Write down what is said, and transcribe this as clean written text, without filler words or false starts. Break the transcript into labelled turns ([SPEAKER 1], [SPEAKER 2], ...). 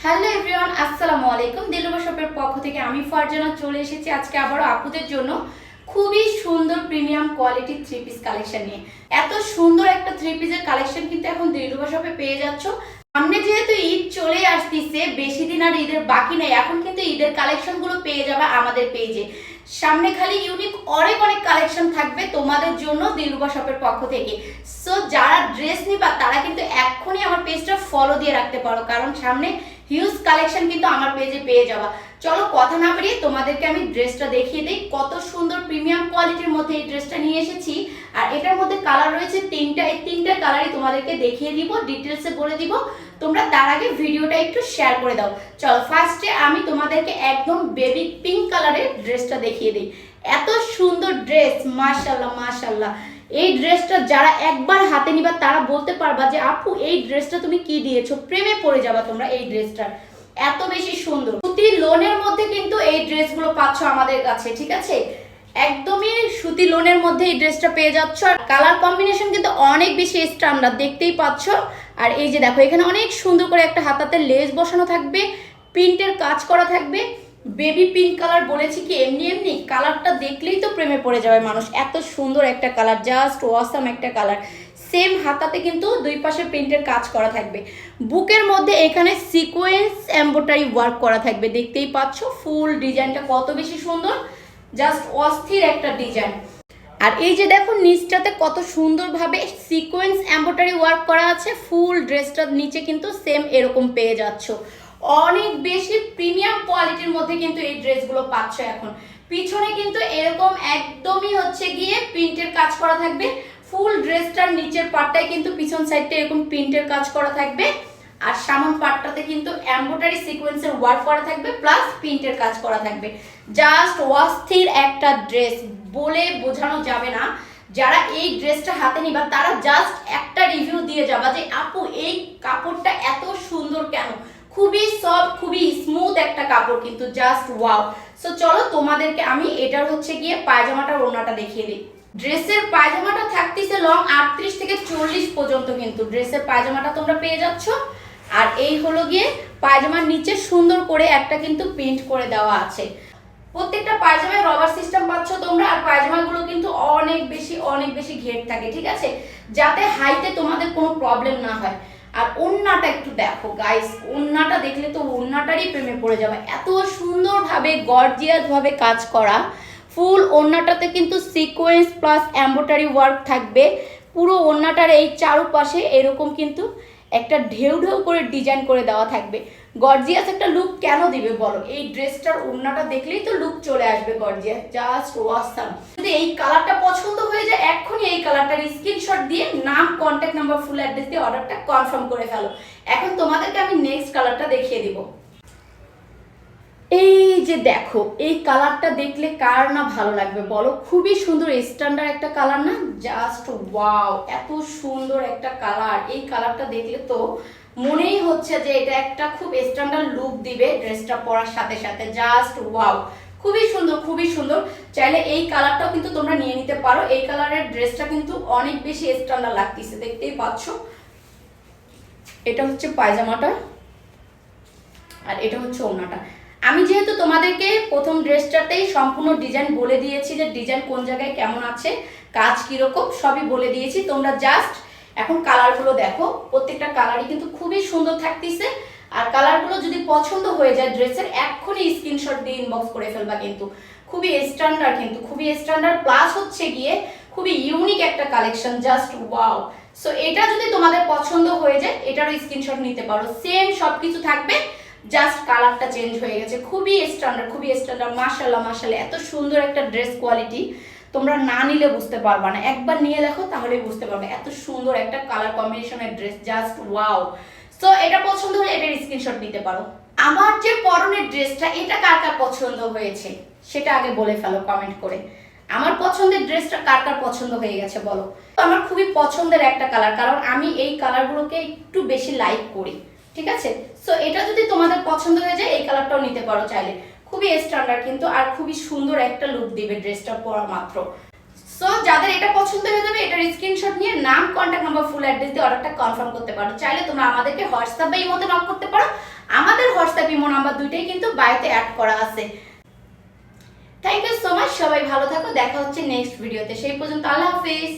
[SPEAKER 1] Hello everyone, আসসালামু আলাইকুম। দিলরুবা শপের পক্ষ থেকে আমি ফারজানা চলে এসেছি আজকে আবারও আপুদের জন্য খুবই সুন্দর প্রিমিয়াম কোয়ালিটির থ্রি পিস কালেকশন নিয়ে। এত সুন্দর একটা থ্রি পিসের কালেকশন কিন্তু এখন দিলরুবা শপে পেয়ে যাচ্ছ। সামনে যেহেতু ঈদ চলে আসতেছে, বেশি দিন আর ঈদের বাকি নেই, এখন কিন্তু ঈদের কালেকশন গুলো পেয়ে যাবে আমাদের পেজে। সামনে খালি ইউনিক অনেক অনেক কালেকশন থাকবে তোমাদের জন্য দিলরুবা শপের পক্ষ থেকে। সো যারা ড্রেস নিবা তারা কিন্তু এক্ষুনি আমার পেজটা ফলো দিয়ে রাখতে পারো, কারণ সামনে হিউজ কালেকশন কিন্তু আমার পেজে পেয়ে যাবা। চলো কথা না বাড়িয়ে তোমাদেরকে আমি ড্রেসটা দেখিয়ে দিই। কত সুন্দর প্রিমিয়াম কোয়ালিটির মধ্যে এই ড্রেসটা নিয়ে এসেছি। আর এটার মধ্যে কালার রয়েছে তিনটা, এই তিনটা কালারই তোমাদেরকে দেখিয়ে দিব, ডিটেলসে বলে দিব। তোমরা তার আগে ভিডিওটা একটু শেয়ার করে দাও। চলো ফার্স্টে আমি তোমাদেরকে একদম বেবি পিঙ্ক কালারের ড্রেসটা দেখিয়ে দিই। এত সুন্দর ড্রেস, মাশাআল্লাহ মাশাআল্লাহ। এই ড্রেসটা যারা একবার হাতে নিবা তারা বলতে পারবা যে আপু এই ড্রেসটা তুমি কি দিয়েছো, প্রেমে পড়ে যাবা তোমরা এই ড্রেসটার। এত বেশি সুন্দর সুতি লোনের মধ্যে কিন্তু এই ড্রেসগুলো পাচ্ছ আমাদের কাছে, ঠিক আছে? একদমই সুতি লোনের মধ্যে এই ড্রেসটা পেয়ে যাচ্ছ। আর কালার কম্বিনেশন কিন্তু অনেক বেশি স্ট্যান্ডার্ড, দেখতেই পাচ্ছ। আর এই যে দেখো, এখানে অনেক সুন্দর করে একটা হাতাতে লেস বসানো থাকবে, প্রিন্টের কাজ করা থাকবে। বেবি পিঙ্ক কালার বলেছি কি এমনি এমনি, কালারটা দেখলেই তো প্রেমে পড়ে যাবে মানুষ। এত সুন্দর একটা কালার, জাস্ট ওয়াসাম একটা কালার। সেম হাতাতে কিন্তু দুই পাশে প্রিন্টের কাজ করা থাকবে। বুকের মধ্যে এখানে সিকোয়েন্স এমব্রয়ডারি ওয়ার্ক করা থাকবে, দেখতেই পাচ্ছ। ফুল ডিজাইনটা কত বেশি সুন্দর, জাস্ট অস্থির একটা ডিজাইন। আর এই যে দেখো নিচটাতে কত সুন্দরভাবে সিকোয়েন্স এমব্রয়ডারি ওয়ার্ক করা আছে। ফুল ড্রেসটার নিচে কিন্তু সেম এরকম পেয়ে যাচ্ছ। অনেক বেশি প্রিমিয়াম কোয়ালিটির মধ্যে কিন্তু এই ড্রেসগুলো পাচ্ছ এখন। পিছনে কিন্তু এরকম একদমই হচ্ছে গিয়ে প্রিন্টের কাজ করা থাকবে। ফুল ড্রেসটার নিচের পার্টটায় কিন্তু পিছন সাইডটা এরকম প্রিন্টের কাজ করা থাকবে। আর সামন পার্টটাতে কিন্তু এমব্রয়ডারি সিকোয়েন্সের ওয়ার্ক করা থাকবে, প্লাস প্রিন্টের কাজ করা থাকবে। জাস্ট অস্থির একটা ড্রেস, বলে বোঝানো যাবে না। যারা এই ড্রেসটা হাতে নিবা তারা জাস্ট একটা রিভিউ দিয়ে যাবা যে আপু এই কাপড়টা এত সুন্দর কেন। খুবই সফট, খুবই স্মুথ একটা কাপড় কিন্তু, জাস্ট ওয়াও। সো চলো তোমাদেরকে আমি এটার হচ্ছে গিয়ে পায়জামাটার ওড়নাটা দেখিয়ে দিই। ড্রেসের পায়জামাটা থাকতেছে লং 38 থেকে 40 পর্যন্ত কিন্তু ড্রেসের পায়জামাটা তোমরা পেয়ে যাচ্ছ। আর এই হলো গিয়ে পায়জামার নিচে সুন্দর করে একটা কিন্তু প্রিন্ট করে দেওয়া আছে। প্রত্যেকটা পায়জামায় রবার সিস্টেম পাচ্ছ তোমরা। আর পায়জামাগুলো কিন্তু অনেক বেশি ঘের থাকে, ঠিক আছে, যাতে হাইতে তোমাদের কোনো প্রবলেম না হয়। আর ওড়নাটা একটু দেখো গাইস, ওড়নাটা দেখলে তো ওড়নাটারই প্রেমে পড়ে যাবে। এত সুন্দরভাবে গর্জিয়াস ভাবে কাজ করা। ফুল ওড়নাটাতে কিন্তু সিকোয়েন্স প্লাস এমব্রয়ডারি ওয়ার্ক থাকবে। পুরো ওড়নাটার এই চারপাশে এরকম কিন্তু একটা ঢেউ ঢেউ করে ডিজাইন করে দেওয়া থাকবে। গর্জিয়াস একটা লুক কেন দিবে বলো, এই ড্রেসটার ওড়নাটা দেখলেই তো লুক চলে আসবে গর্জিয়াস, জাস্ট ওয়াসাম। যদি এই কালারটা পছন্দ হয়ে যায় এক্ষুনি এই কালারটার স্ক্রিনশট দিয়ে নাম, কন্ট্যাক্ট নাম্বার, ফুল অ্যাড্রেস দিয়ে অর্ডারটা কনফার্ম করে ফেলো। এখন তোমাদেরকে আমি নেক্সট কালারটা দেখিয়ে দিব। এই যে দেখো, এই কালারটা দেখলে কার না ভালো লাগবে বলো। খুবই সুন্দর স্ট্যান্ডার্ড একটা কালার না, জাস্ট ওয়াও। এত সুন্দর একটা কালার, এই কালারটা দেখলে তো মনেই হচ্ছে যে এটা একটা খুব স্ট্যান্ডার্ড লুক দিবে ড্রেসটা পরার সাথে সাথে, জাস্ট ওয়াও। খুবই সুন্দর, খুবই সুন্দর। চাইলে এই কালারটাও কিন্তু তোমরা নিয়ে নিতে পারো। এই কালারের ড্রেসটা কিন্তু অনেক বেশি স্ট্যান্ডার্ড লাগতেছে, দেখতেই পাচ্ছ। এটা হচ্ছে পায়জামাটা আর এটা হচ্ছে ওড়নাটা। আমি যেহেতু তোমাদেরকে প্রথম ড্রেসটাতেই সম্পূর্ণ ডিজাইন বলে দিয়েছি, যে ডিজাইন কোন জায়গায় কেমন আছে, কাজ কিরকম, সবই বলে দিয়েছি। তোমরা জাস্ট এখন কালারগুলো দেখো, প্রত্যেকটা কালারই কিন্তু খুবই সুন্দর থাকতেছে। আর কালারগুলো যদি পছন্দ হয়ে যায় ড্রেসের, এক্ষুনি স্ক্রিনশট দিয়ে ইনবক্স করে ফেলবা কিন্তু। খুবই স্ট্যান্ডার্ড কিন্তু, খুবই স্ট্যান্ডার্ড, প্লাস হচ্ছে গিয়ে খুবই ইউনিক একটা কালেকশন, জাস্ট ওয়াও। সো এটা যদি তোমাদের পছন্দ হয়ে যায় এটারও স্ক্রিনশট নিতে পারো। সেম সবকিছু থাকবে, জাস্ট কালারটা চেঞ্জ হয়ে গেছে। খুবই স্ট্যান্ডার্ড, খুবই স্ট্যান্ডার্ড। মাশাআল্লাহ মাশাআল্লাহ, এত সুন্দর একটা ড্রেস কোয়ালিটি তোমরা না নিলে বুঝতে পারবা না, একবার নিয়ে দেখো তাহলে বুঝতে পারবে। এত সুন্দর একটা কালার কম্বিনেশনের ড্রেস, জাস্ট ওয়াও। সো এটা পছন্দ হলে এটার স্ক্রিনশট নিতে পারো। আমার যে পরনের ড্রেসটা, এটা কার কার পছন্দ হয়েছে সেটা আগে বলে ফেলো কমেন্ট করে। আমার পছন্দের ড্রেসটা কার কার পছন্দ হয়ে গেছে বলো। আমার খুবই পছন্দের একটা কালার, কারণ আমি এই কালারগুলোকে একটু বেশি লাইক করি, ঠিক আছে? সো এটা যদি তোমাদের পছন্দ হয়ে যায় এই কালারটাও নিতে পারো চাইলে। খুবই স্ট্যান্ডার্ড কিন্তু, আর খুবই সুন্দর একটা লুক দিবে ড্রেসটা পরা মাত্র। সো যাদের এটা পছন্দ হয়ে যাবে এটার স্ক্রিনশট নিয়ে নাম, কন্ট্যাক্ট নাম্বার, ফুল অ্যাড্রেস দিয়ে অর্ডারটা কনফার্ম করতে পারো। চাইলে তোমরা আমাদেরকে হোয়াটসঅ্যাপে এই মতো নক করতে পারো। আমাদের ইমো নাম্বার দুইটাই কিন্তু বায়োতে অ্যাড করা আছে। থ্যাংক ইউ সো মাচ, সবাই ভালো থাকো, দেখা হচ্ছে নেক্সট ভিডিওতে, সেই পর্যন্ত আল্লাহ হাফিজ।